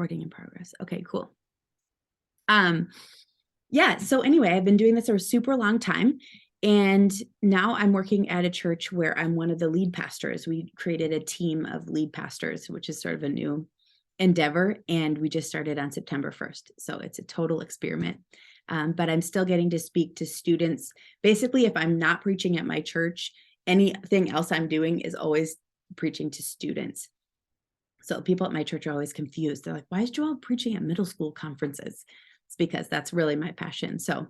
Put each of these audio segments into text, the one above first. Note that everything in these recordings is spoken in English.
Recording in progress. Okay, cool. Yeah, so anyway, I've been doing this for a super long time. And now I'm working at a church where I'm one of the lead pastors. We created a team of lead pastors, which is sort of a new endeavor. And we just started on September 1st. So it's a total experiment. But I'm still getting to speak to students. Basically, if I'm not preaching at my church, anything else I'm doing is always preaching to students. So people at my church are always confused. They're like, why is Joelle preaching at middle school conferences? It's because that's really my passion. So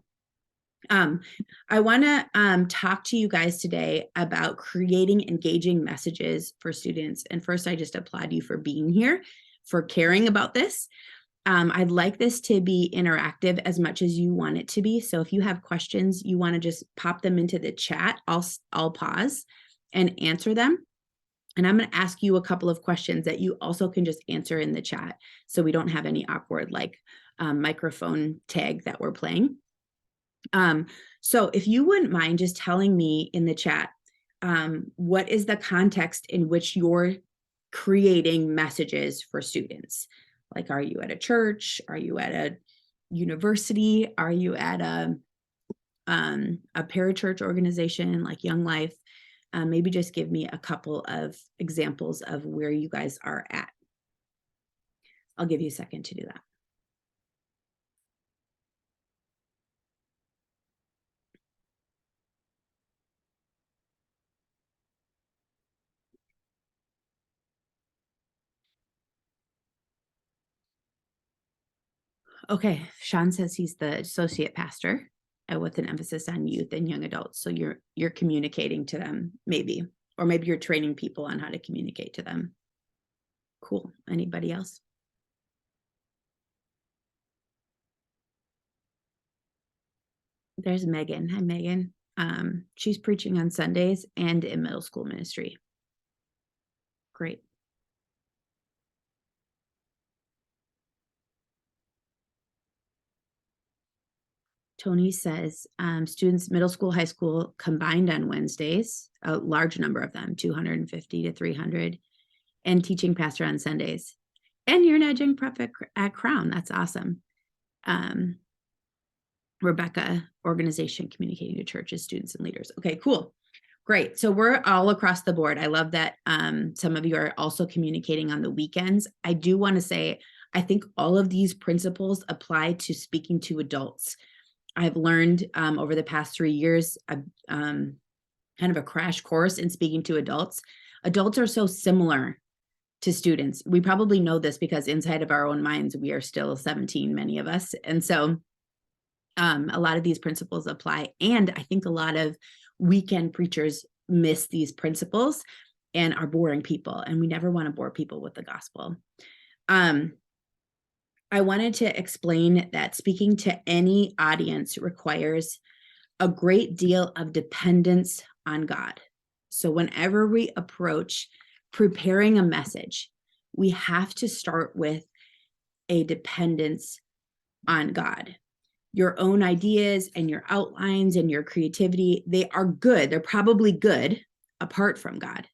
I want to talk to you guys today about creating engaging messages for students. And first, I just applaud you for being here, for caring about this. I'd like this to be interactive as much as you want it to be. So if you have questions, you want to just pop them into the chat, I'll pause and answer them. And I'm going to ask you a couple of questions that you also can just answer in the chat, so we don't have any awkward microphone tag that we're playing. So if you wouldn't mind just telling me in the chat, what is the context in which you're creating messages for students? Like, are you at a church? Are you at a university? Are you at a parachurch organization like Young Life? Maybe just give me a couple of examples of where you guys are at. I'll give you a second to do that. Okay, Sean says he's the associate pastor with an emphasis on youth and young adults. So you're communicating to them, maybe, or maybe you're training people on how to communicate to them. Cool. Anybody else? There's Megan. Hi, Megan. She's preaching on Sundays and in middle school ministry. Great. Tony says students, middle school, high school combined on Wednesdays, a large number of them, 250 to 300, and teaching pastor on Sundays. And you're an adjunct prep at Crown. That's awesome. Rebecca, organization communicating to churches, students, and leaders. Okay, cool. Great. So we're all across the board. I love that some of you are also communicating on the weekends. I do want to say, I think all of these principles apply to speaking to adults. I've learned over the past 3 years, kind of a crash course in speaking to adults. Adults are so similar to students. We probably know this because inside of our own minds, we are still 17, many of us. And so a lot of these principles apply. And I think a lot of weekend preachers miss these principles and are boring people. And we never want to bore people with the gospel. I wanted to explain that speaking to any audience requires a great deal of dependence on God. So whenever we approach preparing a message, we have to start with a dependence on God. Your own ideas and your outlines and your creativity, they are good. They're probably good apart from God,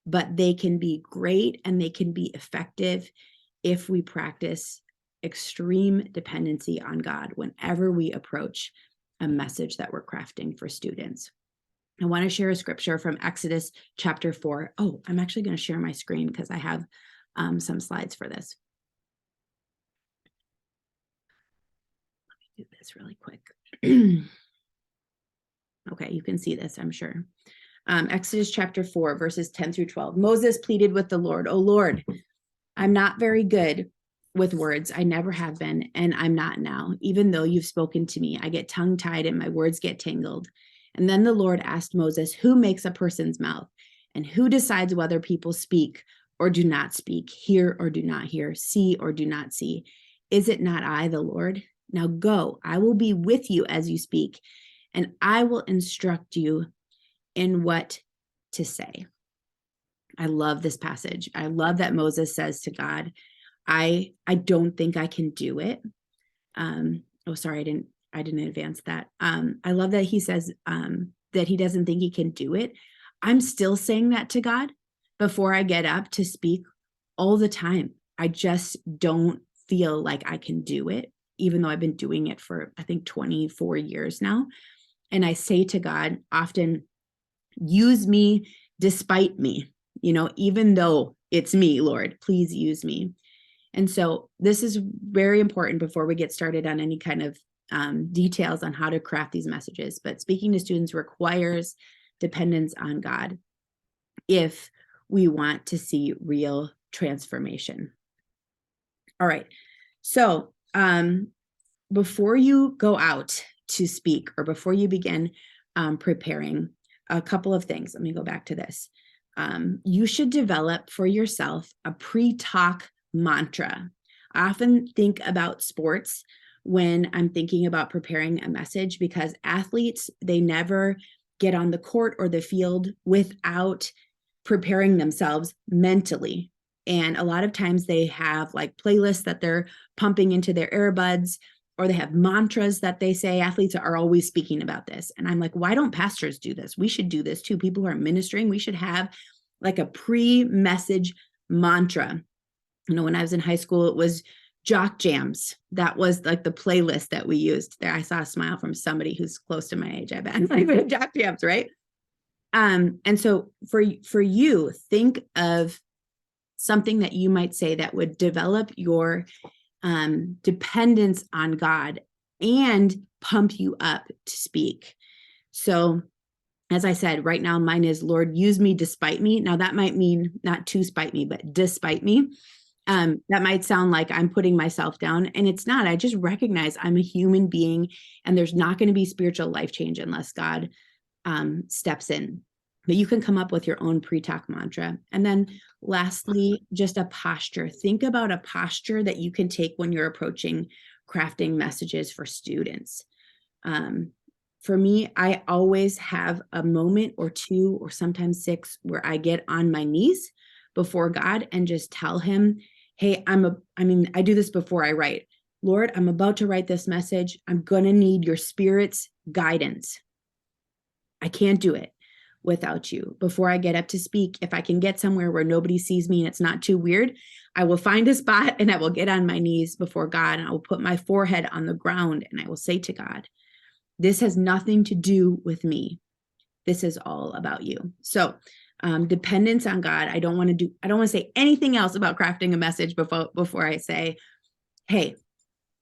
but they can be great and they can be effective if we practice extreme dependency on God whenever we approach a message that we're crafting for students. I want to share a scripture from Exodus chapter 4. Oh, I'm actually going to share my screen because I have some slides for this. Let me do this really quick. Okay, you can see this, I'm sure. Exodus chapter 4, verses 10 through 12. Moses pleaded with the Lord, "Oh Lord, I'm not very good with words. I never have been, and I'm not now. Even though you've spoken to me, I get tongue-tied and my words get tangled." And then the Lord asked Moses, "Who makes a person's mouth? And who decides whether people speak or do not speak, hear or do not hear, see or do not see? Is it not I, the Lord? Now go, I will be with you as you speak, and I will instruct you in what to say." I love this passage. I love that Moses says to God, I don't think I can do it. Oh, sorry, I didn't advance that. I love that he says that he doesn't think he can do it. I'm still saying that to God before I get up to speak all the time. I just don't feel like I can do it, even though I've been doing it for, I think, 24 years now. And I say to God often, use me despite me, even though it's me, Lord, please use me. And so this is very important before we get started on any kind of details on how to craft these messages. But speaking to students requires dependence on God if we want to see real transformation. All right. So before you go out to speak or before you begin preparing, a couple of things. Let me go back to this. You should develop for yourself a pre-talk mantra. I often think about sports when I'm thinking about preparing a message, because athletes, they never get on the court or the field without preparing themselves mentally. And a lot of times they have like playlists that they're pumping into their earbuds, or they have mantras that they say. Athletes are always speaking about this. And I'm like, why don't pastors do this? We should do this too. People who are ministering, we should have like a pre-message mantra. When I was in high school, it was jock jams. That was like the playlist that we used there. I saw a smile from somebody who's close to my age. I bet like jock jams, right? And so for you, think of something that you might say that would develop your dependence on God and pump you up to speak. So as I said, right now, mine is, Lord, use me despite me. Now that might mean not to spite me, but despite me. That might sound like I'm putting myself down, and it's not. I just recognize I'm a human being, and there's not going to be spiritual life change unless God steps in. But you can come up with your own pre-talk mantra. And then lastly, just a posture. Think about a posture that you can take when you're approaching crafting messages for students. For me, I always have a moment or two, or sometimes 6, where I get on my knees before God and just tell him, hey, I do this before I write. Lord, I'm about to write this message. I'm going to need your Spirit's guidance. I can't do it without you. Before I get up to speak, if I can get somewhere where nobody sees me and it's not too weird, I will find a spot and I will get on my knees before God, and I will put my forehead on the ground and I will say to God, this has nothing to do with me. This is all about you. So dependence on God. I don't want to say anything else about crafting a message before I say, hey,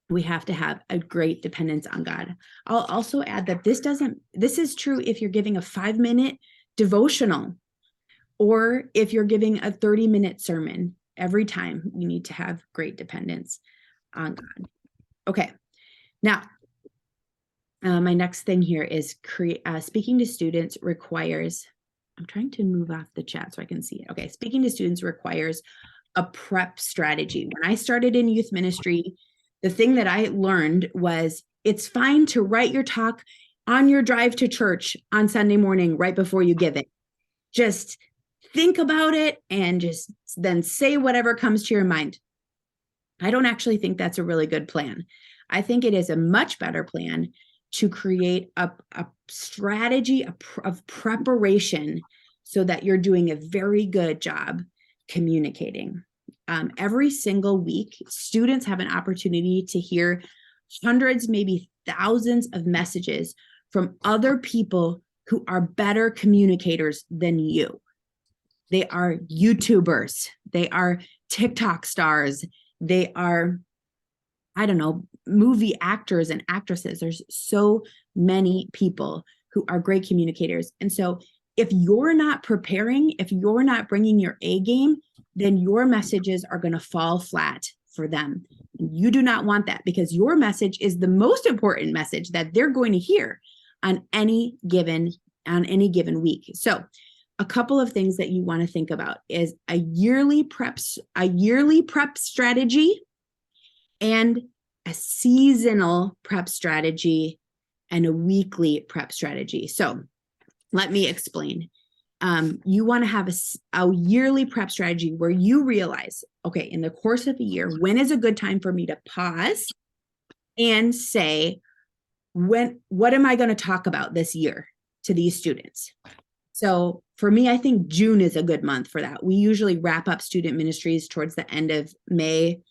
we have to have a great dependence on God. I'll also add that this is true if you're giving a 5-minute devotional, or if you're giving a 30-minute sermon. Every time you need to have great dependence on God. Okay. Now, my next thing here is speaking to students requires, I'm trying to move off the chat so I can see it. Okay. Speaking to students requires a prep strategy. When I started in youth ministry, the thing that I learned was it's fine to write your talk on your drive to church on Sunday morning, right before you give it. Just think about it and just then say whatever comes to your mind. I don't actually think that's a really good plan. I think it is a much better plan to create a strategy of preparation so that you're doing a very good job communicating. Every single week, students have an opportunity to hear hundreds, maybe thousands of messages from other people who are better communicators than you. They are YouTubers. They are TikTok stars. They are, I don't know, movie actors and actresses. There's so many people who are great communicators. And so if you're not preparing, if you're not bringing your A game, then your messages are going to fall flat for them. You do not want that, because your message is the most important message that they're going to hear on any given week. So a couple of things that you want to think about is a yearly prep strategy, and a seasonal prep strategy, and a weekly prep strategy. So let me explain. You want to have a yearly prep strategy where you realize, okay, in the course of a year, when is a good time for me to pause and say, what am I going to talk about this year to these students? So for me, I think June is a good month for that. We usually wrap up student ministries towards the end of May.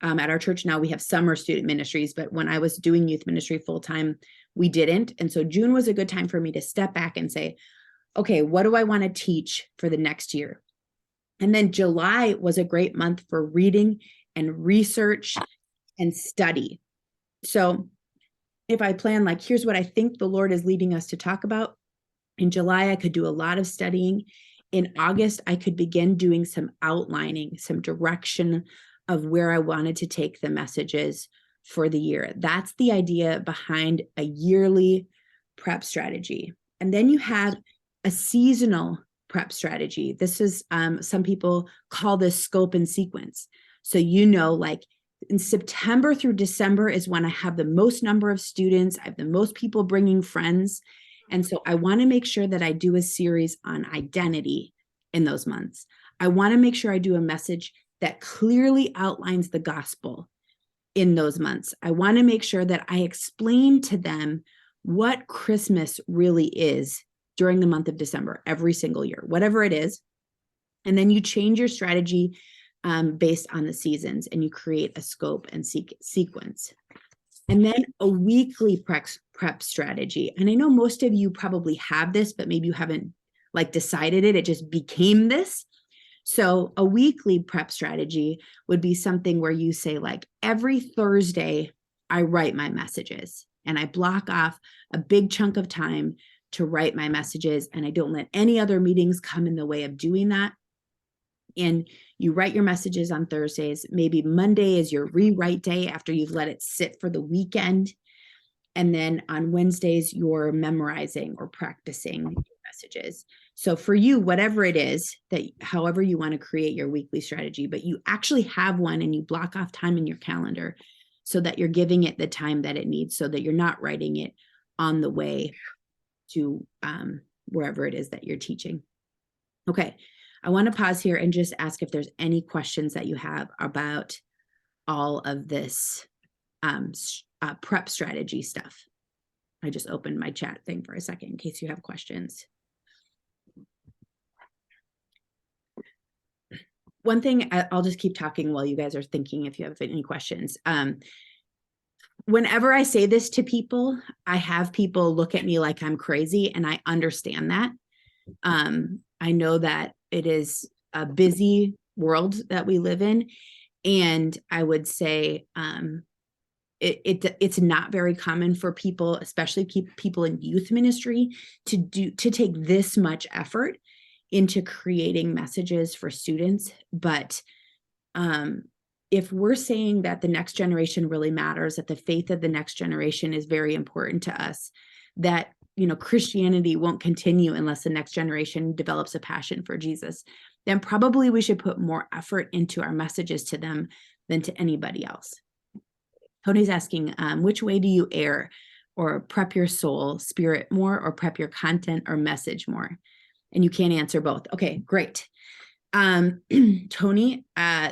At our church now, we have summer student ministries, but when I was doing youth ministry full time, we didn't. And so June was a good time for me to step back and say, okay, what do I want to teach for the next year? And then July was a great month for reading and research and study. So if I plan, like, here's what I think the Lord is leading us to talk about. In July, I could do a lot of studying. In August, I could begin doing some outlining, some direction of where I wanted to take the messages for the year. That's the idea behind a yearly prep strategy. And then you have a seasonal prep strategy. This is, some people call this scope and sequence. So, like in September through December is when I have the most number of students. I have the most people bringing friends. And so I want to make sure that I do a series on identity in those months. I want to make sure I do a message that clearly outlines the gospel in those months. I want to make sure that I explain to them what Christmas really is during the month of December, every single year, whatever it is. And then you change your strategy based on the seasons, and you create a scope and sequence. And then a weekly prep strategy. And I know most of you probably have this, but maybe you haven't decided it. It just became this. So a weekly prep strategy would be something where you say, every Thursday, I write my messages, and I block off a big chunk of time to write my messages, and I don't let any other meetings come in the way of doing that. And you write your messages on Thursdays. Maybe Monday is your rewrite day after you've let it sit for the weekend. And then on Wednesdays, you're memorizing or practicing your messages. So for you, whatever it is, that however you want to create your weekly strategy, but you actually have one and you block off time in your calendar so that you're giving it the time that it needs, so that you're not writing it on the way to wherever it is that you're teaching. Okay. I want to pause here and just ask if there's any questions that you have about all of this prep strategy stuff. I just opened my chat thing for a second in case you have questions. One thing, I'll just keep talking while you guys are thinking if you have any questions. Whenever I say this to people, I have people look at me like I'm crazy, and I understand that. I know that it is a busy world that we live in. And I would say it's not very common for people, especially people in youth ministry, to take this much effort into creating messages for students. But if we're saying that the next generation really matters, that the faith of the next generation is very important to us, that Christianity won't continue unless the next generation develops a passion for Jesus, then probably we should put more effort into our messages to them than to anybody else. Tony's asking, which way do you err, or prep your soul, spirit more, or prep your content or message more? And you can't answer both. Okay, great. Tony,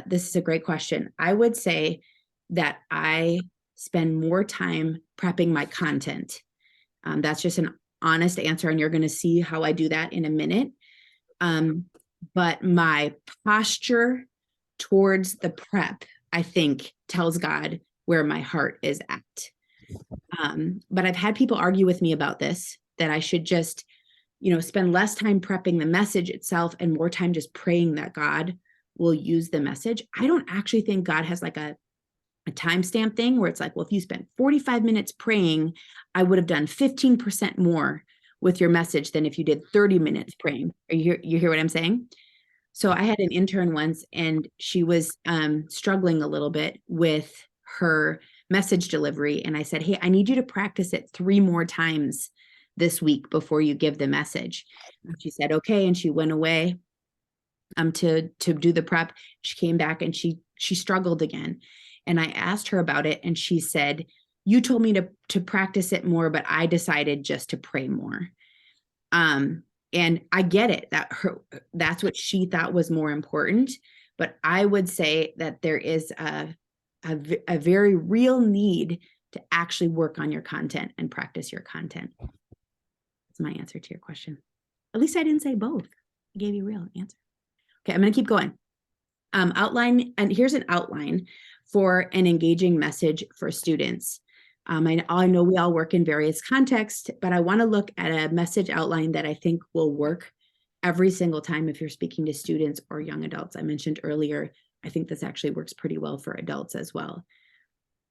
this is a great question. I would say that I spend more time prepping my content. That's just an honest answer, and you're going to see how I do that in a minute. But my posture towards the prep, I think, tells God where my heart is at. But I've had people argue with me about this, that I should just, spend less time prepping the message itself and more time just praying that God will use the message. I don't actually think God has a timestamp thing where it's well, if you spent 45 minutes praying, I would have done 15% more with your message than if you did 30 minutes praying. You hear what I'm saying? So I had an intern once, and she was struggling a little bit with her message delivery. And I said, hey, I need you to practice it 3 more times this week before you give the message. And she said, okay. And she went away to do the prep. She came back and she struggled again. And I asked her about it, and she said, you told me to practice it more, but I decided just to pray more. And I get it, that's what she thought was more important. But I would say that there is a very real need to actually work on your content and practice your content. That's my answer to your question. At least I didn't say both. I gave you a real answer. Okay, I'm going to keep going. Outline, and here's an outline for an engaging message for students. I know we all work in various contexts, but I want to look at a message outline that I think will work every single time if you're speaking to students or young adults. I mentioned earlier, I think this actually works pretty well for adults as well.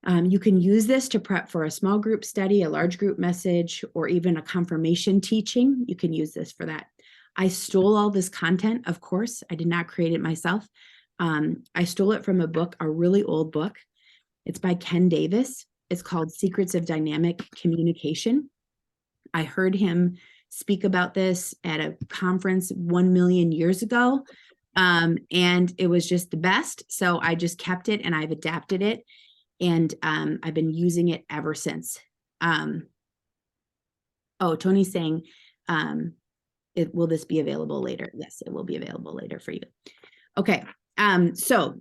You can use this to prep for a small group study, a large group message, or even a confirmation teaching. You can use this for that. I stole all this content, of course. I did not create it myself. I stole it from a book, a really old book. It's by Ken Davis. It's called Secrets of Dynamic Communication. I heard him speak about this at a conference 1 million years ago, and it was just the best. So I just kept it and I've adapted it. And I've been using it ever since. Tony's saying, will this be available later? Yes, it will be available later for you. Okay, so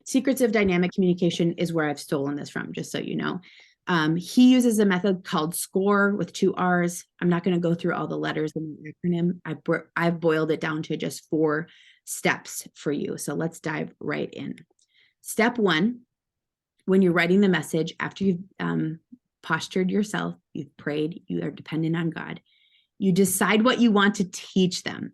Secrets of Dynamic Communication is where I've stolen this from, just so you know. He uses a method called SCORE with 2 R's. I'm not going to go through all the letters in the acronym. I've boiled it down to just 4 steps for you. So let's dive right in. Step 1. When you're writing the message, after you've postured yourself, you've prayed, you are dependent on God, you decide what you want to teach them.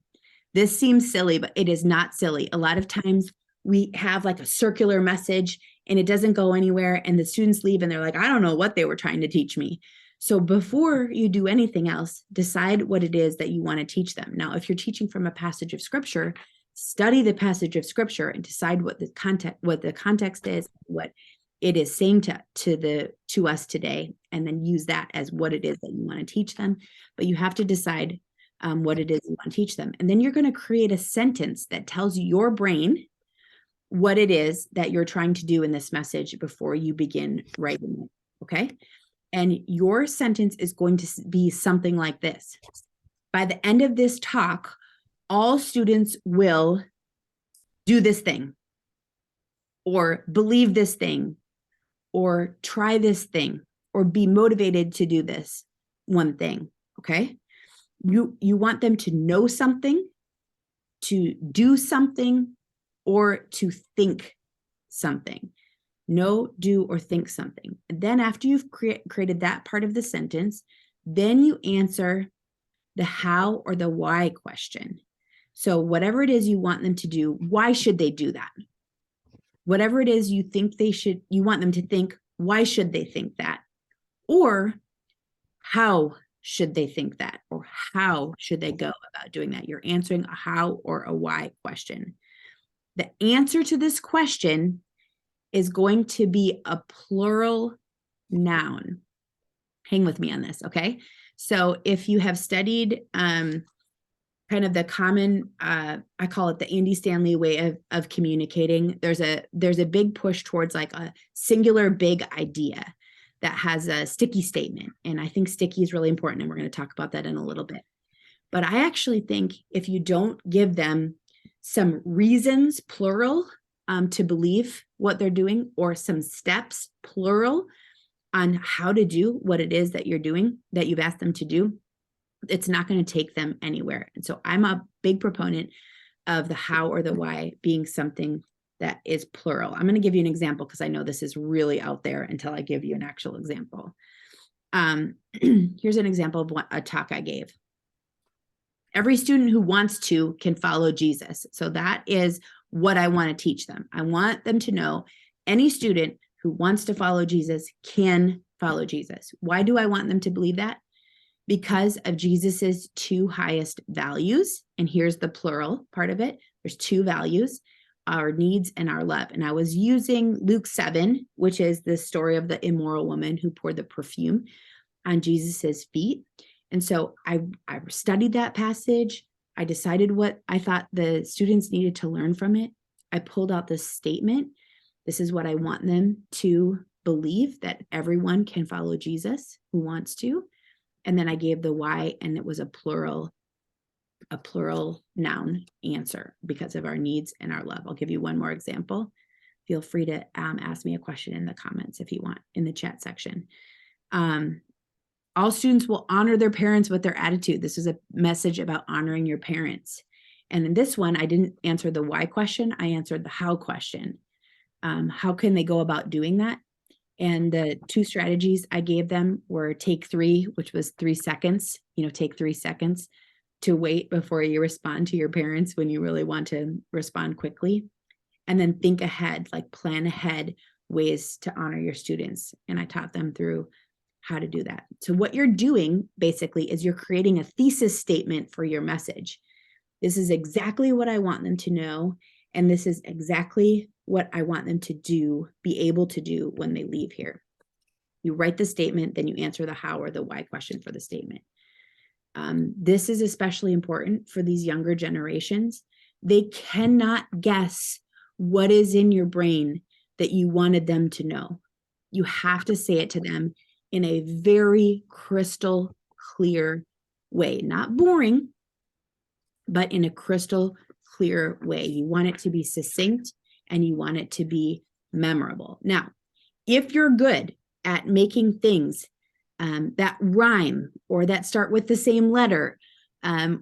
This seems silly, but it is not silly. A lot of times we have like a circular message and it doesn't go anywhere, and the students leave and they're like, I don't know what they were trying to teach me. So before you do anything else, decide what it is that you want to teach them. Now, if you're teaching from a passage of scripture, study the passage of scripture and decide what the context is, what it is saying to us today, and then use that as what it is that you want to teach them. But you have to decide what it is you want to teach them. And then you're going to create a sentence that tells your brain what it is that you're trying to do in this message before you begin writing it, okay? And your sentence is going to be something like this. By the end of this talk, all students will do this thing, or believe this thing, or try this thing, or be motivated to do this one thing, okay? You want them to know something, to do something, or to think something. Know, do, or think something. And then after you've created that part of the sentence, then you answer the how or the why question. So whatever it is you want them to do, why should they do that? Whatever it is you think you want them to think, why should they think that? Or how should they think that? Or how should they go about doing that? You're answering a how or a why question. The answer to this question is going to be a plural noun. Hang with me on this, okay? So if you have studied kind of the common, I call it the Andy Stanley way of communicating, there's a big push towards like a singular big idea that has a sticky statement. And I think sticky is really important, and we're going to talk about that in a little bit. But I actually think if you don't give them some reasons, plural, to believe what they're doing, or some steps, plural, on how to do what it is that you're doing, that you've asked them to do, it's not going to take them anywhere. And so I'm a big proponent of the how or the why being something that is plural. I'm going to give you an example because I know this is really out there until I give you an actual example. Here's an example of a talk I gave. Every student who wants to can follow Jesus. So that is what I want to teach them. I want them to know any student who wants to follow Jesus can follow Jesus. Why do I want them to believe that? Because of Jesus's 2 highest values. And here's the plural part of it. There's 2 values, our needs and our love. And I was using Luke 7, which is the story of the immoral woman who poured the perfume on Jesus's feet. And so I studied that passage. I decided what I thought the students needed to learn from it. I pulled out this statement. This is what I want them to believe, that everyone can follow Jesus who wants to. And then I gave the why, and it was a plural noun answer because of our needs and our love. I'll give you one more example. Feel free to ask me a question in the comments if you want, in the chat section. All students will honor their parents with their attitude. This is a message about honoring your parents. And in this one, I didn't answer the why question. I answered the how question. How can they go about doing that? And the 2 strategies I gave them were take 3, which was 3 seconds, take 3 seconds to wait before you respond to your parents when you really want to respond quickly. And then think ahead, like plan ahead ways to honor your students. And I taught them through how to do that. So what you're doing basically is you're creating a thesis statement for your message. This is exactly what I want them to know. And this is exactly what I want them to do, be able to do when they leave here. You write the statement, then you answer the how or the why question for the statement. This is especially important for these younger generations. They cannot guess what is in your brain that you wanted them to know. You have to say it to them in a very crystal clear way, not boring, but in a crystal clear way. You want it to be succinct and you want it to be memorable. Now, if you're good at making things that rhyme or that start with the same letter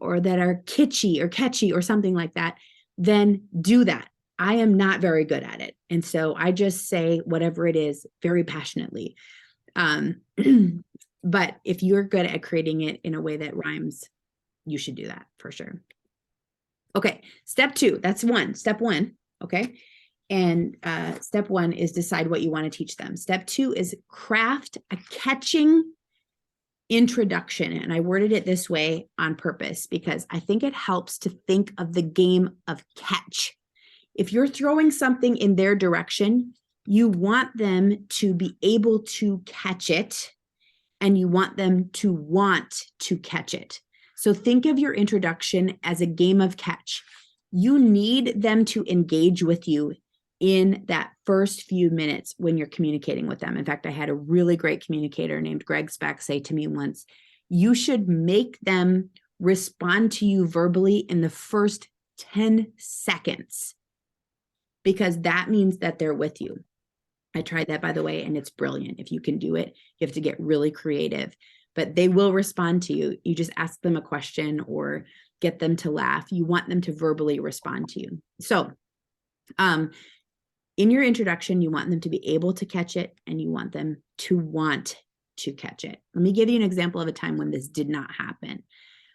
or that are kitschy or catchy or something like that, then do that. I am not very good at it. And so I just say whatever it is very passionately. But if you're good at creating it in a way that rhymes, you should do that for sure. Okay, step 2, that's step 1, okay? And step 1 is decide what you want to teach them. Step 2 is craft a catching introduction. And I worded it this way on purpose because I think it helps to think of the game of catch. If you're throwing something in their direction, you want them to be able to catch it, and you want them to want to catch it. So think of your introduction as a game of catch. You need them to engage with you in that first few minutes when you're communicating with them. In fact, I had a really great communicator named Greg Speck say to me once, you should make them respond to you verbally in the first 10 seconds, because that means that they're with you. I tried that, by the way, and it's brilliant. If you can do it, you have to get really creative, but they will respond to you. You just ask them a question or get them to laugh. You want them to verbally respond to you. So in your introduction, you want them to be able to catch it, and you want them to want to catch it. Let me give you an example of a time when this did not happen.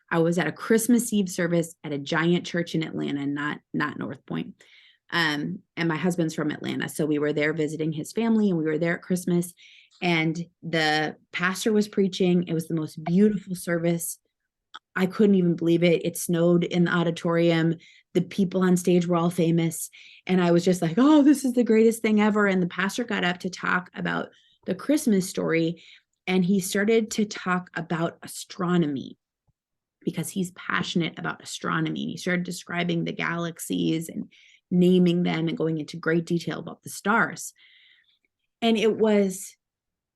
I was at a Christmas Eve service at a giant church in Atlanta, not North Point. And my husband's from Atlanta. So we were there visiting his family, and we were there at Christmas, and the pastor was preaching. It was the most beautiful service. I couldn't even believe it. It snowed in the auditorium. The people on stage were all famous. And I was just like, oh, this is the greatest thing ever. And the pastor got up to talk about the Christmas story. And he started to talk about astronomy because he's passionate about astronomy. And he started describing the galaxies and naming them and going into great detail about the stars. And it was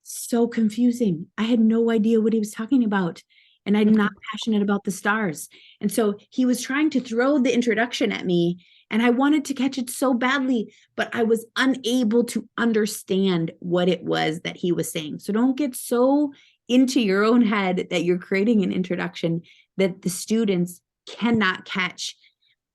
so confusing. I had no idea what he was talking about. And I'm not passionate about the stars. And so he was trying to throw the introduction at me, and I wanted to catch it so badly, but I was unable to understand what it was that he was saying. So don't get so into your own head that you're creating an introduction that the students cannot catch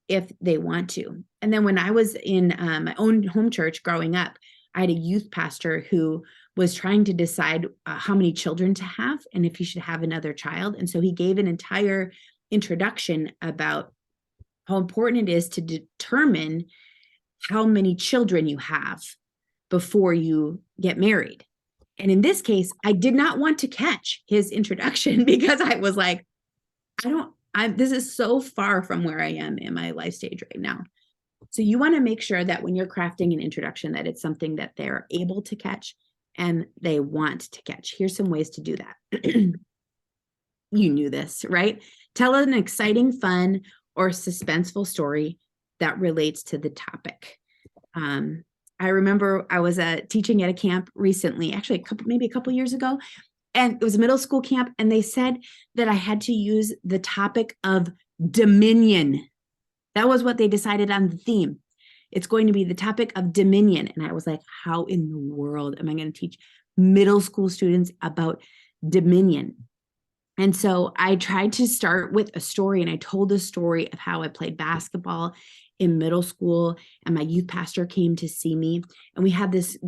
if they want to. And then when I was in my own home church growing up, I had a youth pastor who was trying to decide how many children to have and if he should have another child. And so he gave an entire introduction about how important it is to determine how many children you have before you get married. And in this case, I did not want to catch his introduction because I was like, this is so far from where I am in my life stage right now. So you want to make sure that when you're crafting an introduction, that it's something that they're able to catch and they want to catch. Here's some ways to do that. You knew this, right? Tell an exciting, fun, or suspenseful story that relates to the topic. I remember I was teaching at a camp recently, actually maybe a couple years ago, and it was a middle school camp, and they said that I had to use the topic of dominion. That was what they decided on the theme. It's going to be the topic of dominion. And I was like, how in the world am I going to teach middle school students about dominion. And so I tried to start with a story, and I told a story of how I played basketball in middle school, and my youth pastor came to see me. And we had this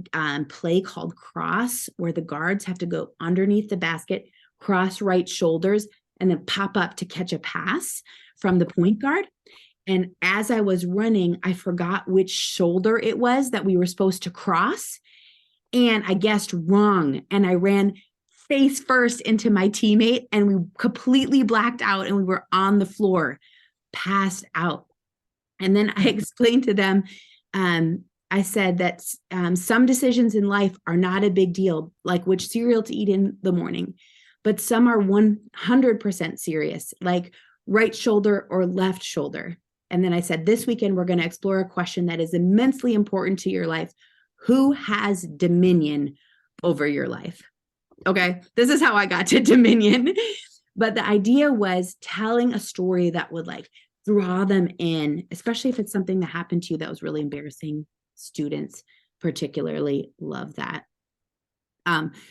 play called cross, where the guards have to go underneath the basket, cross right shoulders, and then pop up to catch a pass from the point guard. And as I was running, I forgot which shoulder it was that we were supposed to cross. And I guessed wrong. And I ran face first into my teammate, and we completely blacked out, and we were on the floor, passed out. And then I explained to them, I said that some decisions in life are not a big deal, like which cereal to eat in the morning, but some are 100% serious, like right shoulder or left shoulder. And then I said, this weekend, we're going to explore a question that is immensely important to your life. Who has dominion over your life? Okay, this is how I got to dominion. But the idea was telling a story that would like draw them in, especially if it's something that happened to you that was really embarrassing. Students particularly love that.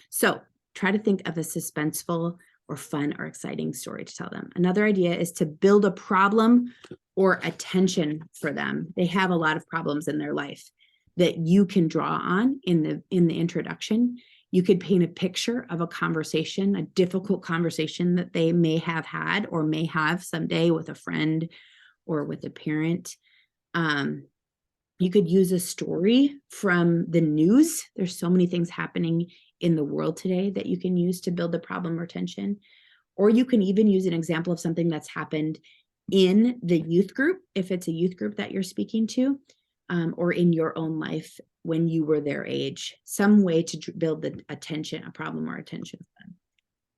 So try to think of a suspenseful or fun or exciting story to tell them. Another idea is to build a problem or a tension for them. They have a lot of problems in their life that you can draw on in the introduction. You could paint a picture of a conversation, a difficult conversation that they may have had or may have someday with a friend or with a parent. You could use a story from the news. There's so many things happening in the world today that you can use to build a problem or tension. Or you can even use an example of something that's happened in the youth group, if it's a youth group that you're speaking to, or in your own life when you were their age, some way to build a tension, a problem or a tension.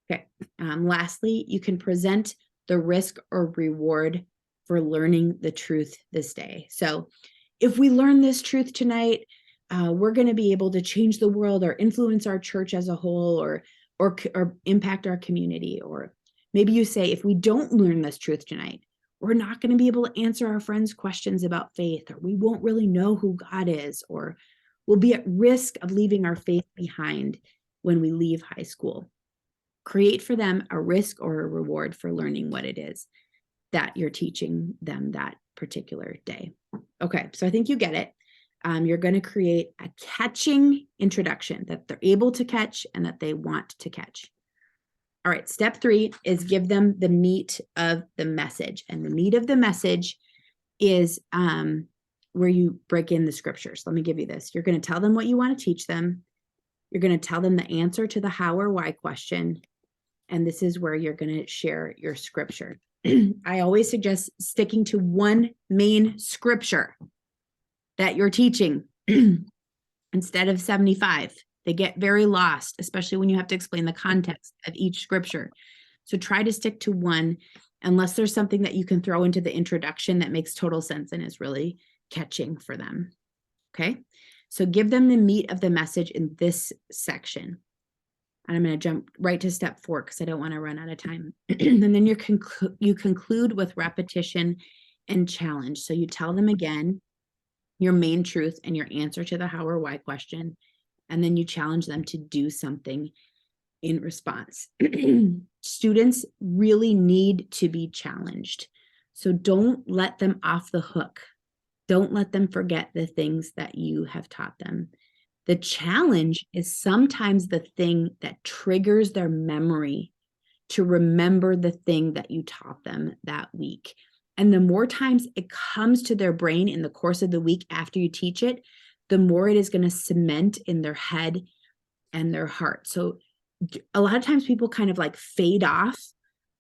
Okay. Lastly, you can present the risk or reward for learning the truth this day. So if we learn this truth tonight, we're going to be able to change the world or influence our church as a whole, or impact our community. Or maybe you say, if we don't learn this truth tonight, we're not going to be able to answer our friends' questions about faith, or we won't really know who God is, or we'll be at risk of leaving our faith behind when we leave high school. Create for them a risk or a reward for learning what it is that you're teaching them that particular day. Okay, so I think you get it. You're going to create a catching introduction that they're able to catch and that they want to catch. All right, step 3 is give them the meat of the message. And the meat of the message is where you break in the scriptures. Let me give you this. You're going to tell them what you want to teach them. You're going to tell them the answer to the how or why question. And this is where you're going to share your scripture. I always suggest sticking to one main scripture that you're teaching instead of 75. They get very lost, especially when you have to explain the context of each scripture. So try to stick to one, unless there's something that you can throw into the introduction that makes total sense and is really catching for them. Okay, so give them the meat of the message in this section. And I'm going to jump right to step 4 because I don't want to run out of time. And then you conclude with repetition and challenge. So you tell them again your main truth and your answer to the how or why question, and then you challenge them to do something in response. Students really need to be challenged. So don't let them off the hook. Don't let them forget the things that you have taught them. The challenge is sometimes the thing that triggers their memory to remember the thing that you taught them that week. And the more times it comes to their brain in the course of the week after you teach it, the more it is going to cement in their head and their heart. So a lot of times people kind of like fade off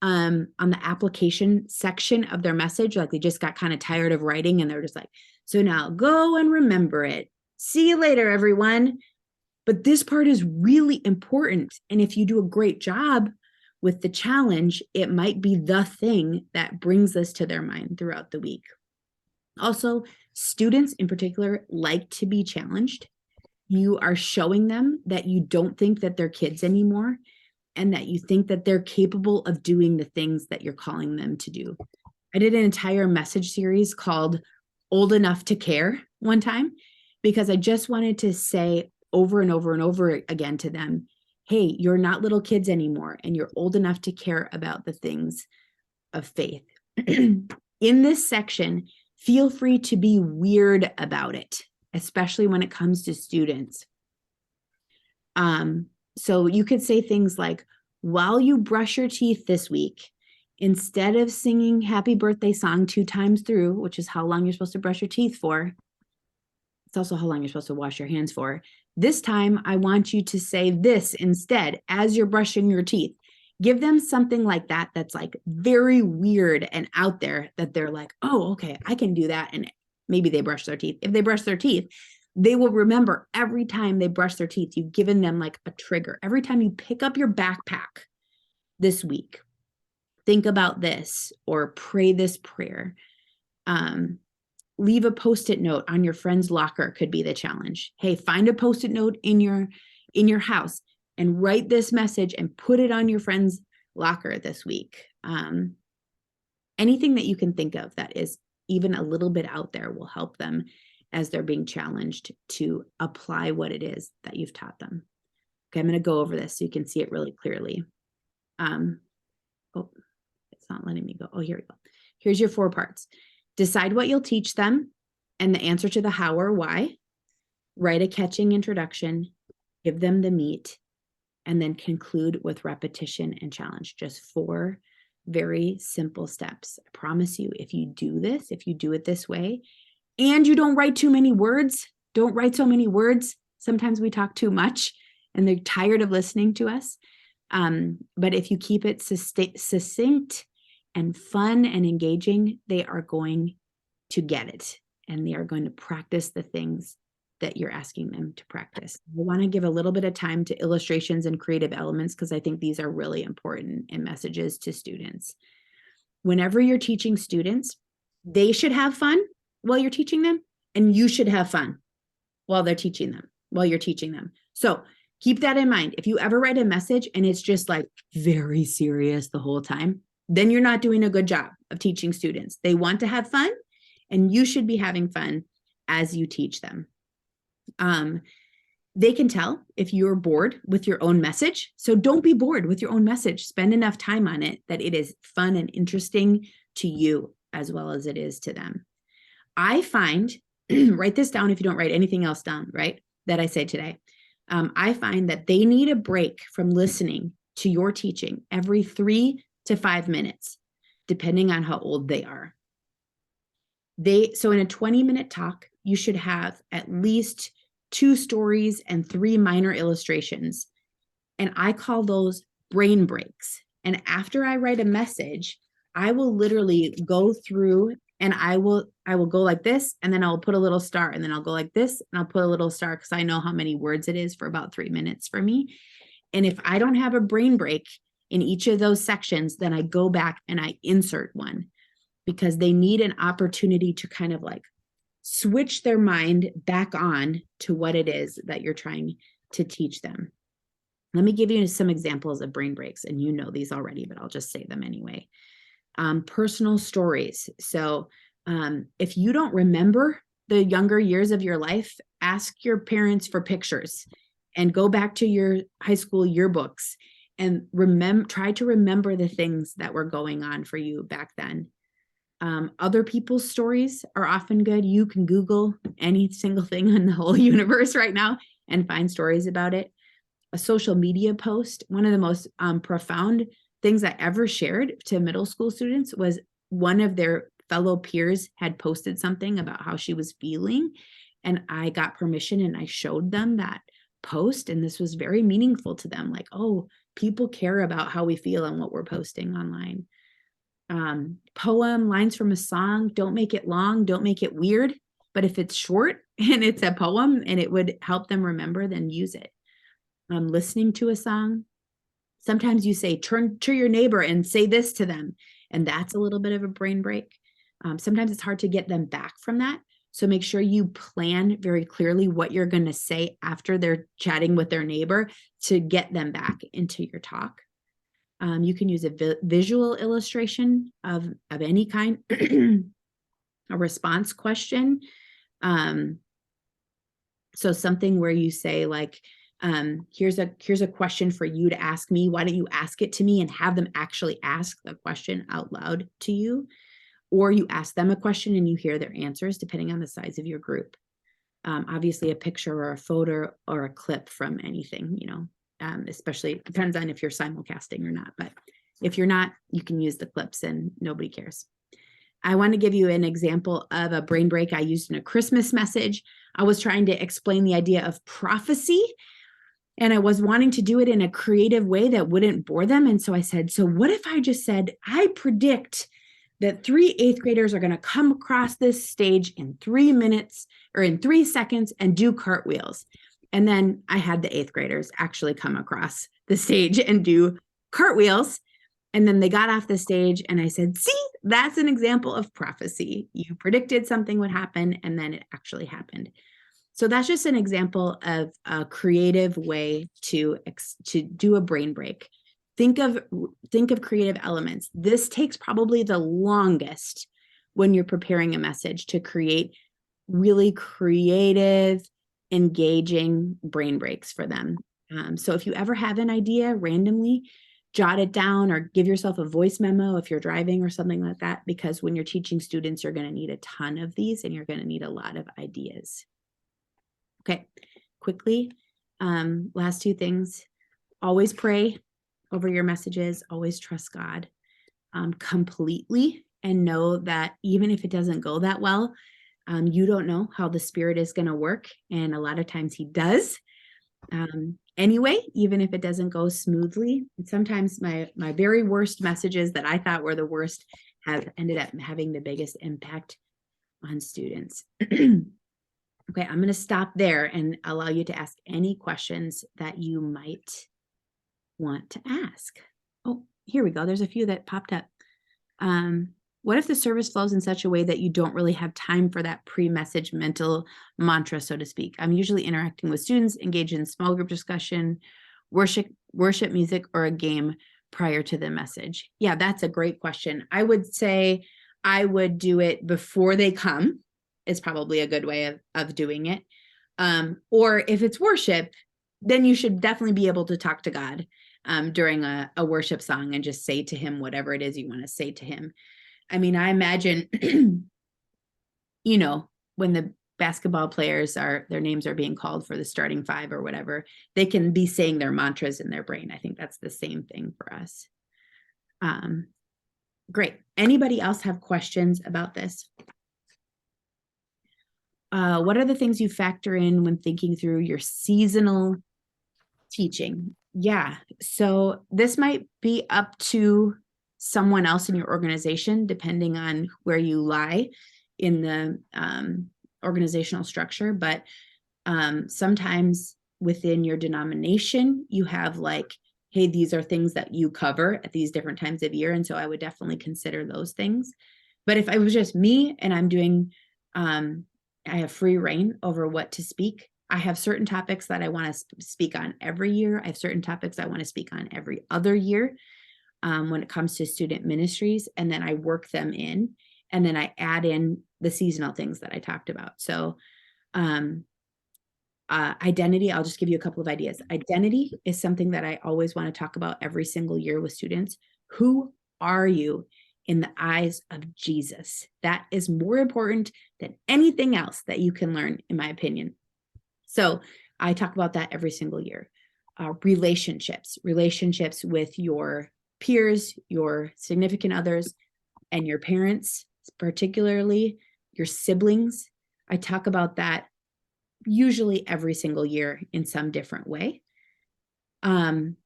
on the application section of their message. Like they just got kind of tired of writing and they're just like, so now go and remember it. See you later, everyone. But this part is really important. And if you do a great job with the challenge, it might be the thing that brings this to their mind throughout the week. Also, students in particular like to be challenged. You are showing them that you don't think that they're kids anymore and that you think that they're capable of doing the things that you're calling them to do. I did an entire message series called Old Enough to Care one time, because I just wanted to say over and over and over again to them, hey, you're not little kids anymore, and you're old enough to care about the things of faith. In this section, feel free to be weird about it, especially when it comes to students. So you could say things like, while you brush your teeth this week, instead of singing happy birthday song 2 times through, which is how long you're supposed to brush your teeth for, it's also how long you're supposed to wash your hands for. This time, I want you to say this instead as you're brushing your teeth. Give them something like that that's like very weird and out there that they're like, oh, okay, I can do that. And maybe they brush their teeth. If they brush their teeth, they will remember every time they brush their teeth. You've given them like a trigger. Every time you pick up your backpack this week, think about this or pray this prayer. Leave a Post-it note on your friend's locker could be the challenge. Hey, find a Post-it note in your house and write this message and put it on your friend's locker this week. Anything that you can think of that is even a little bit out there will help them as they're being challenged to apply what it is that you've taught them. Okay, I'm going to go over this so you can see it really clearly. Oh, it's not letting me go. Oh, here we go. Here's your 4 parts. Decide what you'll teach them and the answer to the how or why. Write a catching introduction, give them the meat, and then conclude with repetition and challenge. Just 4 very simple steps. I promise you, if you do this, if you do it this way, and you don't write too many words, don't write so many words. Sometimes we talk too much and they're tired of listening to us. But if you keep it succinct and fun and engaging, they are going to get it and they are going to practice the things that you're asking them to practice. I want to give a little bit of time to illustrations and creative elements because I think these are really important in messages to students. Whenever you're teaching students, they should have fun while you're teaching them, and you should have fun while you're teaching them. So keep that in mind. If you ever write a message and it's just like very serious the whole time, then you're not doing a good job of teaching students. They want to have fun, and you should be having fun as you teach them. They can tell if you're bored with your own message. So don't be bored with your own message. Spend enough time on it that it is fun and interesting to you as well as it is to them. I find, write this down if you don't write anything else down, right, that I say today. I find that they need a break from listening to your teaching every 3 to 5 minutes, depending on how old they are. So in a 20-minute talk, you should have at least 2 stories and 3 minor illustrations. And I call those brain breaks. And after I write a message, I will literally go through and I will go like this, and then I'll put a little star, and then I'll go like this, and I'll put a little star because I know how many words it is for about 3 minutes for me. And if I don't have a brain break in each of those sections, then I go back and I insert one because they need an opportunity to kind of like switch their mind back on to what it is that you're trying to teach them. Let me give you some examples of brain breaks, and you know these already, but I'll just say them anyway. Personal stories. So if you don't remember the younger years of your life, ask your parents for pictures and go back to your high school yearbooks and try to remember the things that were going on for you back then. Other people's stories are often good. You can Google any single thing in the whole universe right now and find stories about it. A social media post, one of the most profound things I ever shared to middle school students was one of their fellow peers had posted something about how she was feeling, and I got permission and I showed them that post, and this was very meaningful to them. Like, oh, people care about how we feel and what we're posting online. Poem, lines from a song, don't make it long, don't make it weird, but if it's short and it's a poem and it would help them remember, then use it. Listening to a song. Sometimes you say, turn to your neighbor and say this to them. And that's a little bit of a brain break. Sometimes it's hard to get them back from that. So make sure you plan very clearly what you're going to say after they're chatting with their neighbor to get them back into your talk. You can use a visual illustration of any kind, a response question. So something where you say like, Here's a question for you to ask me. Why don't you ask it to me, and have them actually ask the question out loud to you? Or you ask them a question and you hear their answers, depending on the size of your group. Obviously a picture or a photo or a clip from anything, especially depends on if you're simulcasting or not. But if you're not, you can use the clips and nobody cares. I want to give you an example of a brain break I used in a Christmas message. I was trying to explain the idea of prophecy, and I was wanting to do it in a creative way that wouldn't bore them. And so I said, so what if I just said, I predict that 3 8th graders are going to come across this stage in 3 minutes or in 3 seconds and do cartwheels. And then I had the 8th graders actually come across the stage and do cartwheels. And then they got off the stage and I said, see, that's an example of prophecy. You predicted something would happen and then it actually happened. So that's just an example of a creative way to do a brain break. Think of creative elements. This takes probably the longest when you're preparing a message, to create really creative, engaging brain breaks for them. So if you ever have an idea randomly, jot it down or give yourself a voice memo if you're driving or something like that, because when you're teaching students, you're going to need a ton of these and you're going to need a lot of ideas. Okay, quickly, last 2 things. Always pray over your messages. Always trust God completely, and know that even if it doesn't go that well, you don't know how the Spirit is going to work. And a lot of times he does. Anyway, even if it doesn't go smoothly, sometimes my very worst messages that I thought were the worst have ended up having the biggest impact on students. Okay, I'm going to stop there and allow you to ask any questions that you might want to ask. Oh, here we go. There's a few that popped up. What if the service flows in such a way that you don't really have time for that pre-message mental mantra, so to speak? I'm usually interacting with students, engaged in small group discussion, worship music, or a game prior to the message. Yeah, that's a great question. I would say I would do it before they come. Is probably a good way of doing it. Or if it's worship, then you should definitely be able to talk to God during a worship song and just say to him whatever it is you want to say to him. I mean, I imagine, when the basketball players their names are being called for the starting 5 or whatever, they can be saying their mantras in their brain. I think that's the same thing for us. Great. Anybody else have questions about this? What are the things you factor in when thinking through your seasonal teaching? Yeah, so this might be up to someone else in your organization, depending on where you lie in the organizational structure. But sometimes within your denomination, you have like, hey, these are things that you cover at these different times of year. And so I would definitely consider those things. But if it was just me and I'm doing, I have free reign over what to speak. I have certain topics that I want to speak on every year. I have certain topics I want to speak on every other year when it comes to student ministries. And then I work them in, and then I add in the seasonal things that I talked about. So identity, I'll just give you a couple of ideas. Identity is something that I always want to talk about every single year with students. Who are you in the eyes of Jesus? That is more important than anything else that you can learn, in my opinion. So I talk about that every single year. Relationships with your peers, your significant others, and your parents, particularly your siblings. I talk about that usually every single year in some different way. I'm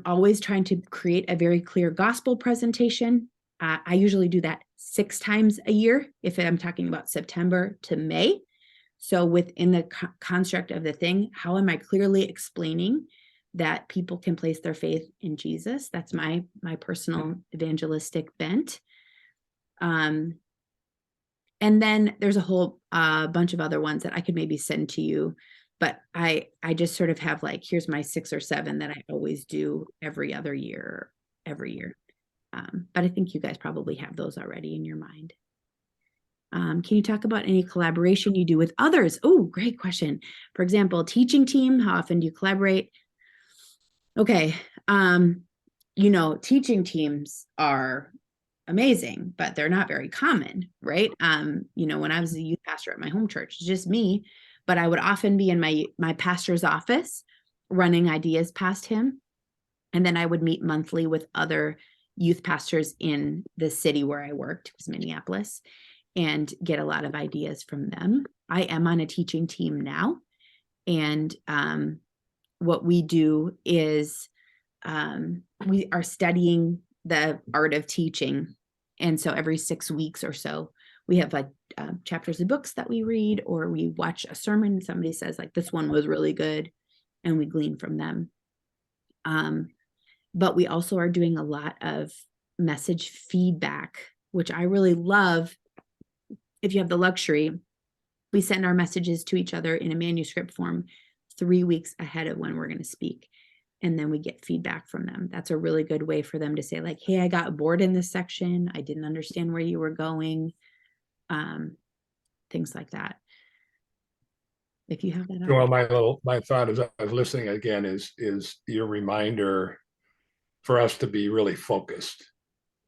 always trying to create a very clear gospel presentation. I usually do that 6 times a year if I'm talking about September to May. So within the construct of the thing, how am I clearly explaining that people can place their faith in Jesus? That's my personal evangelistic bent. And then there's a whole bunch of other ones that I could maybe send to you. But I just sort of have like, here's my 6 or 7 that I always do every other year, every year. But I think you guys probably have those already in your mind. Can you talk about any collaboration you do with others? Oh, great question. For example, teaching team, how often do you collaborate? Okay. Teaching teams are amazing, but they're not very common, right? When I was a youth pastor at my home church, it's just me, but I would often be in my pastor's office running ideas past him. And then I would meet monthly with other youth pastors in the city where I worked, it was Minneapolis, and get a lot of ideas from them. I am on a teaching team now. And what we do is we are studying the art of teaching. And so every 6 weeks or so, we have like chapters of books that we read, or we watch a sermon. Somebody says like, this one was really good, and we glean from them. But we also are doing a lot of message feedback, which I really love. If you have the luxury, we send our messages to each other in a manuscript form 3 weeks ahead of when we're going to speak. And then we get feedback from them. That's a really good way for them to say like, hey, I got bored in this section. I didn't understand where you were going. Things like that. If you have that. Well, my thought as I was listening again is your reminder for us to be really focused,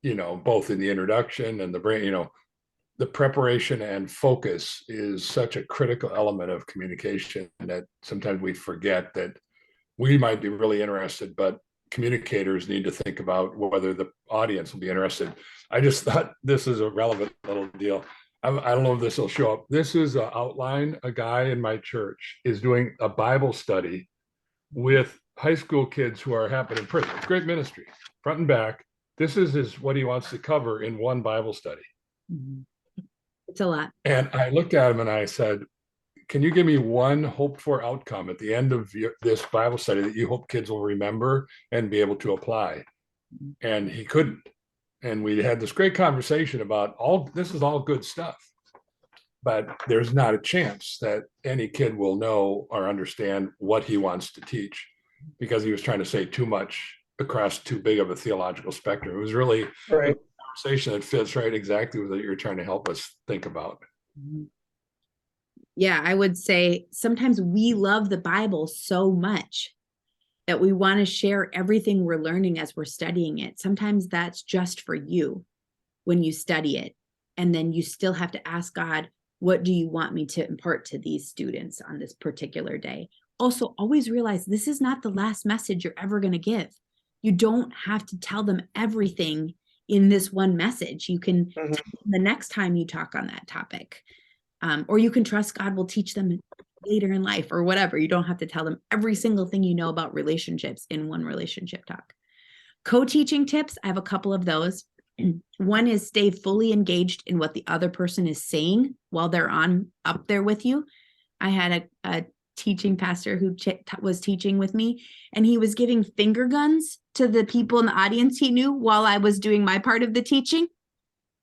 both in the introduction and the brain, the preparation and focus is such a critical element of communication that sometimes we forget that we might be really interested, but communicators need to think about whether the audience will be interested. I just thought this is a relevant little deal. I don't know if this will show up. This is an outline. A guy in my church is doing a Bible study with high school kids who are happening in prison. It's great ministry, front and back. This is what he wants to cover in one Bible study. Mm-hmm. It's a lot. And I looked at him and I said, can you give me one hoped for outcome at the end of this Bible study that you hope kids will remember and be able to apply? And he couldn't. And we had this great conversation about this is all good stuff, but there's not a chance that any kid will know or understand what he wants to teach, because he was trying to say too much across too big of a theological spectrum. It was really right. A conversation that fits right exactly what you're trying to help us think about. Yeah, I would say sometimes we love the Bible so much that we want to share everything we're learning as we're studying it. Sometimes that's just for you when you study it. And then you still have to ask God, what do you want me to impart to these students on this particular day? Also, always realize this is not the last message you're ever going to give. You don't have to tell them everything in this one message. You can tell them the next time you talk on that topic. Or you can trust God will teach them later in life or whatever. You don't have to tell them every single thing you know about relationships in one relationship talk. Co-teaching tips, I have a couple of those. One is stay fully engaged in what the other person is saying while they're up there with you. I had a teaching pastor who was teaching with me, and he was giving finger guns to the people in the audience he knew while I was doing my part of the teaching.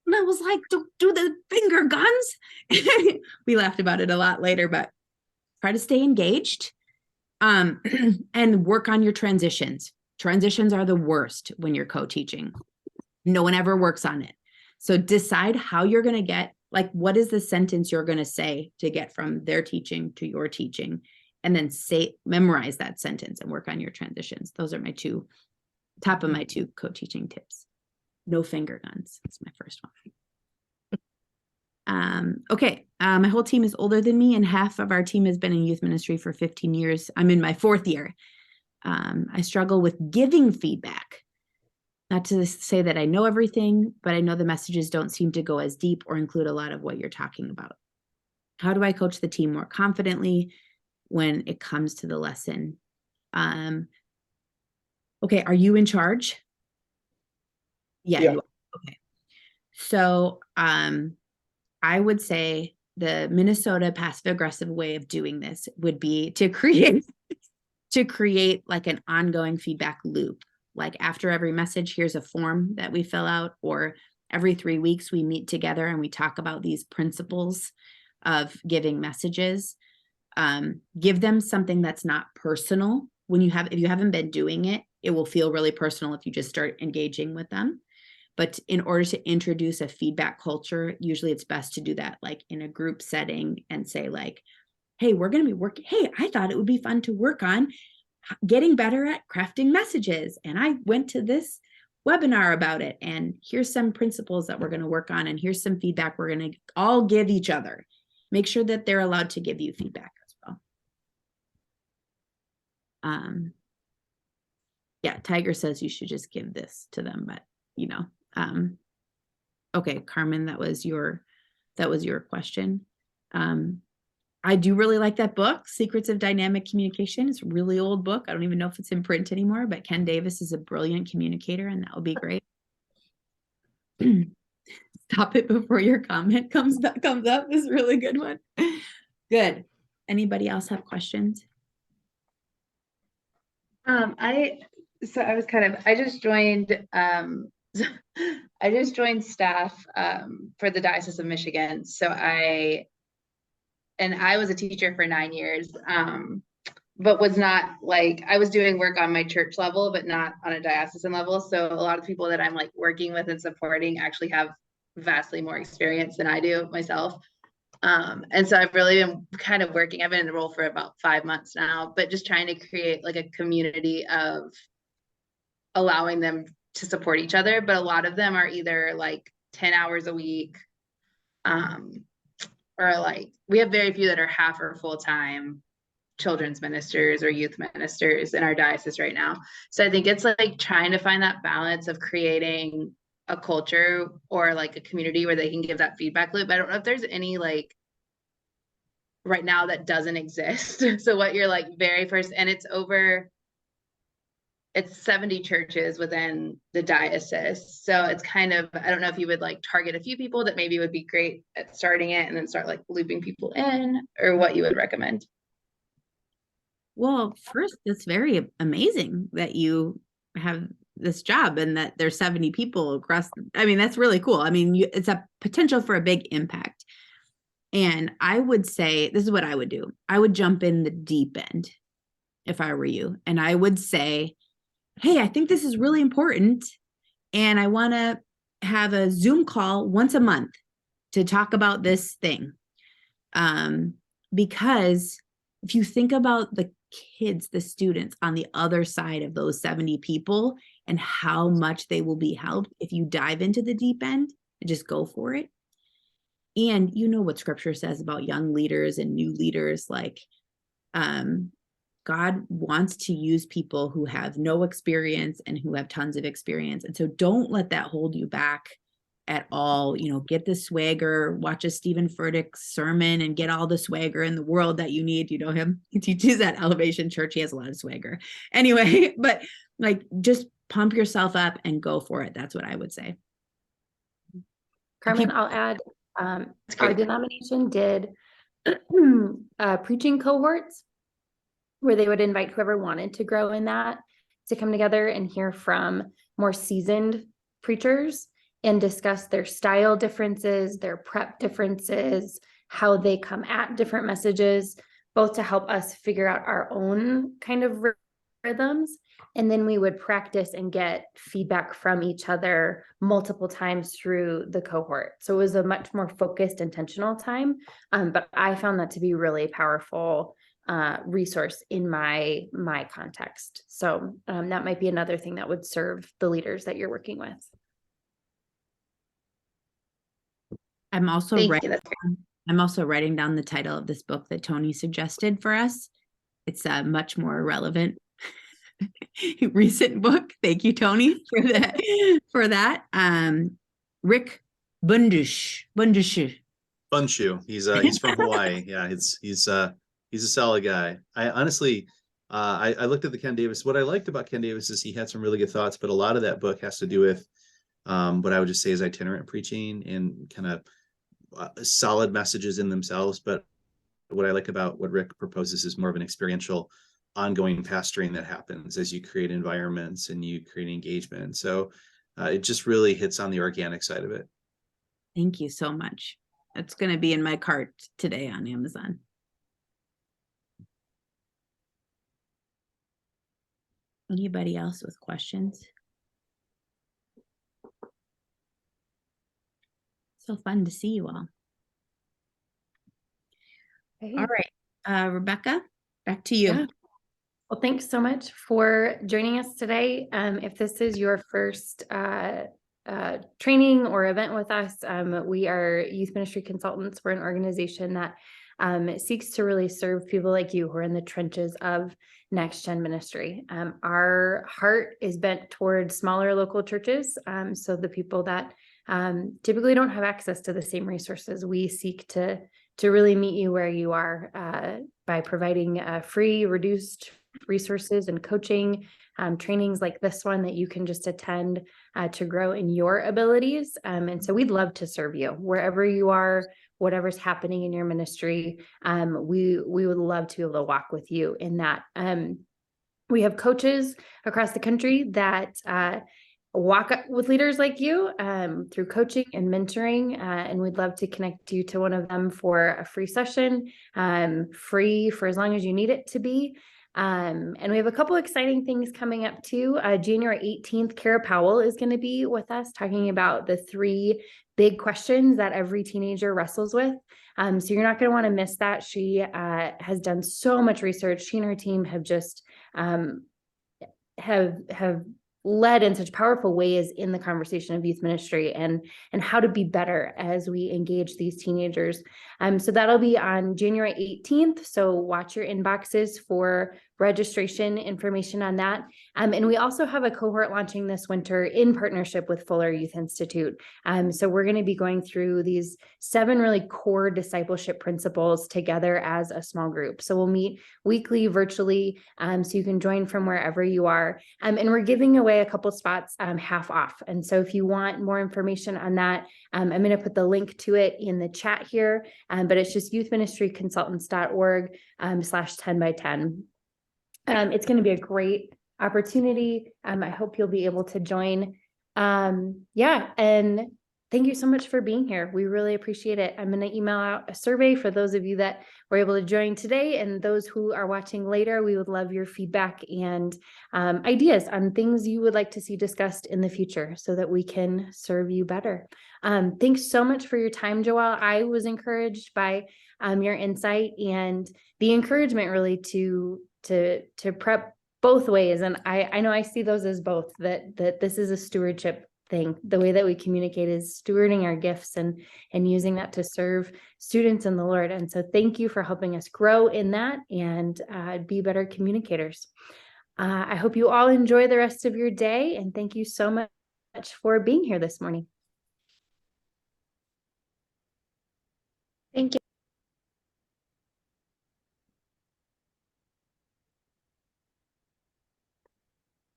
And I was like, do the finger guns. We laughed about it a lot later, but try to stay engaged and work on your transitions. Transitions are the worst when you're co-teaching. No one ever works on it. So decide how you're going to get, like, what is the sentence you're going to say to get from their teaching to your teaching, and then memorize that sentence and work on your transitions. Those are my top of my two co-teaching tips. No finger guns. That's my first one. Okay. My whole team is older than me, and half of our team has been in youth ministry for 15 years. I'm in my 4th year. I struggle with giving feedback. Not to say that I know everything, but I know the messages don't seem to go as deep or include a lot of what you're talking about. How do I coach the team more confidently when it comes to the lesson? Okay. Are you in charge? Yeah. You are. Okay. So I would say the Minnesota passive aggressive way of doing this would be to create like an ongoing feedback loop. Like after every message, here's a form that we fill out, or every 3 weeks we meet together and we talk about these principles of giving messages. Give them something that's not personal. If you haven't been doing it, it will feel really personal if you just start engaging with them. But in order to introduce a feedback culture, usually it's best to do that like in a group setting and say like, hey, we're going to be working. Hey, I thought it would be fun to work on getting better at crafting messages. And I went to this webinar about it. And here's some principles that we're going to work on. And here's some feedback we're going to all give each other. Make sure that they're allowed to give you feedback as well. Yeah, Tiger says you should just give this to them, but you know, okay, Carmen, that was your question. I do really like that book, Secrets of Dynamic Communication. It's a really old book. I don't even know if it's in print anymore, but Ken Davis is a brilliant communicator, and that would be great. Stop it before your comment comes up is a really good one. Good. Anybody else have questions? I just joined staff for the Diocese of Michigan. So I was a teacher for 9 years, but was not like, I was doing work on my church level, but not on a diocesan level. So a lot of the people that I'm like working with and supporting actually have vastly more experience than I do myself. And so I've really been kind of working, I've been in the role for about 5 months now, but just trying to create like a community of allowing them to support each other. But a lot of them are either like 10 hours a week, or like, we have very few that are half or full-time children's ministers or youth ministers in our diocese right now. So I think it's like trying to find that balance of creating a culture or like a community where they can give that feedback loop. I don't know if there's any like right now that doesn't exist. So what you're like very first, and it's 70 churches within the diocese. So it's kind of, I don't know if you would like target a few people that maybe would be great at starting it and then start like looping people in, or what you would recommend. Well, first, it's very amazing that you have this job and that there's 70 people across. I mean, that's really cool. I mean, it's a potential for a big impact. And I would say, this is what I would do. I would jump in the deep end if I were you. And I would say, hey, I think this is really important. And I want to have a Zoom call once a month to talk about this thing. Because if you think about the kids, the students on the other side of those 70 people and how much they will be helped if you dive into the deep end and just go for it. And you know what scripture says about young leaders and new leaders, like God wants to use people who have no experience and who have tons of experience. And so don't let that hold you back at all. You know, get the swagger, watch a Stephen Furtick sermon and get all the swagger in the world that you need. You know him, he teaches at Elevation Church. He has a lot of swagger anyway, but like, just pump yourself up and go for it. That's what I would say. Carmen, I'll add, our denomination did preaching cohorts where they would invite whoever wanted to grow in that to come together and hear from more seasoned preachers and discuss their style differences, their prep differences, how they come at different messages, both to help us figure out our own kind of rhythms. And then we would practice and get feedback from each other multiple times through the cohort. So it was a much more focused, intentional time. But I found that to be really powerful resource in my context. So that might be another thing that would serve the leaders that you're working with. I'm also writing down the title of this book that Tony suggested for us. It's a much more relevant recent book. Thank you, Tony, for that. Rick Bundschu. He's from Hawaii. Yeah, he's a solid guy. I honestly, I looked at the Ken Davis. What I liked about Ken Davis is he had some really good thoughts, but a lot of that book has to do with what I would just say is itinerant preaching and kind of solid messages in themselves. But what I like about what Rick proposes is more of an experiential, ongoing pastoring that happens as you create environments and you create engagement. So it just really hits on the organic side of it. Thank you so much. It's going to be in my cart today on Amazon. Anybody else with questions? So fun to see you all. Okay. All right, Rebecca, back to you. Yeah. Well, thanks so much for joining us today. If this is your first training or event with us, we are Youth Ministry Consultants. We're an organization that seeks to really serve people like you who are in the trenches of Next Gen ministry. Our heart is bent towards smaller local churches, so the people that typically don't have access to the same resources. We seek to really meet you where you are by providing free, reduced resources and coaching, trainings like this one that you can just attend to grow in your abilities. And so we'd love to serve you wherever you are, whatever's happening in your ministry. We would love to be able to walk with you in that. We have coaches across the country that walk with leaders like you through coaching and mentoring, and we'd love to connect you to one of them for a free session, free for as long as you need it to be. And we have a couple exciting things coming up too. January 18th, Kara Powell is going to be with us talking about the 3 big questions that every teenager wrestles with. So you're not going to want to miss that. She has done so much research. She and her team have just have led in such powerful ways in the conversation of youth ministry and how to be better as we engage these teenagers. So that'll be on January 18th. So watch your inboxes for registration information on that. And we also have a cohort launching this winter in partnership with Fuller Youth Institute. So we're going to be going through these 7 really core discipleship principles together as a small group. So we'll meet weekly virtually, so you can join from wherever you are. And we're giving away a couple spots half off. And so if you want more information on that, I'm going to put the link to it in the chat here, but it's just youthministryconsultants.org /10 by 10. It's going to be a great opportunity. I hope you'll be able to join. Yeah, and thank you so much for being here. We really appreciate it. I'm going to email out a survey for those of you that were able to join today, and those who are watching later. We would love your feedback and ideas on things you would like to see discussed in the future so that we can serve you better. Thanks so much for your time, Joelle. I was encouraged by your insight and the encouragement really to prep both ways. And I know I see those as both, that this is a stewardship thing. The way that we communicate is stewarding our gifts and using that to serve students in the Lord. And so thank you for helping us grow in that and be better communicators. I hope you all enjoy the rest of your day, and thank you so much for being here this morning. Thank you.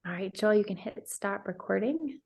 All right, Joel, you can hit stop recording.